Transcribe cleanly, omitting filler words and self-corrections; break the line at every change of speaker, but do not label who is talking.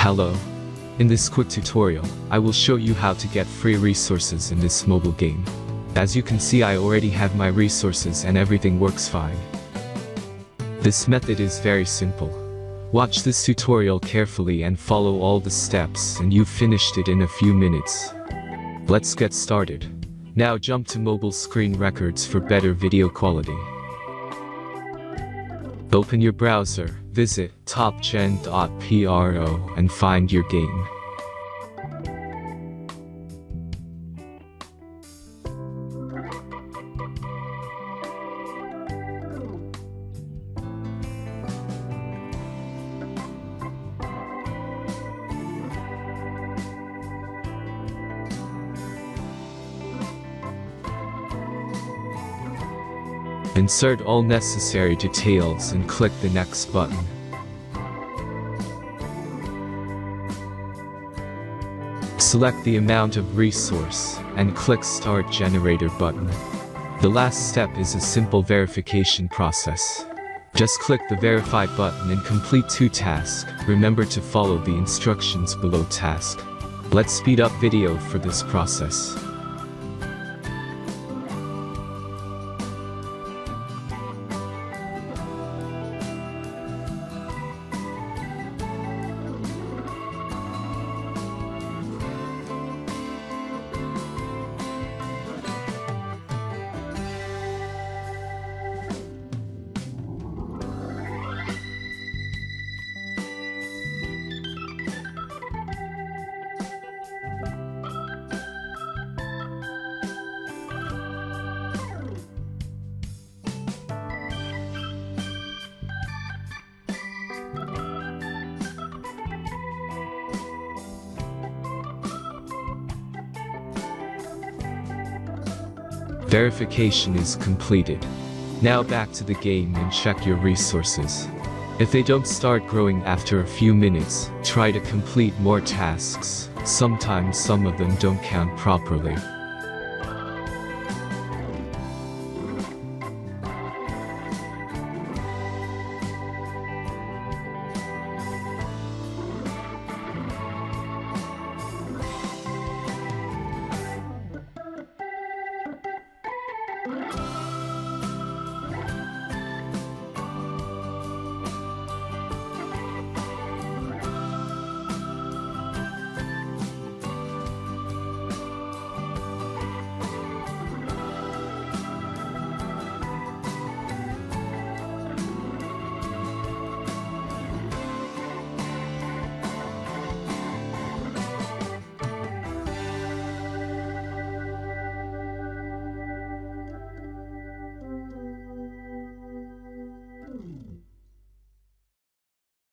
Hello. In this quick tutorial, I will show you how to get free resources in this mobile game. As you can see, I already have my resources and everything works fine. This method is very simple. Watch this tutorial carefully and follow all the steps and you've finished it in a few minutes. Let's get started. Now jump to mobile screen records for better video quality. Open your browser, visit topgen.pro and find your game. Insert all necessary details and click the next button. Select the amount of resource and click Start Generator button. The last step is a simple verification process. Just click the Verify button and complete 2 tasks. Remember to follow the instructions below task. Let's speed up video for this process. Verification is completed. Now back to the game and check your resources. If they don't start growing after a few minutes, try to complete more tasks. Sometimes some of them don't count properly.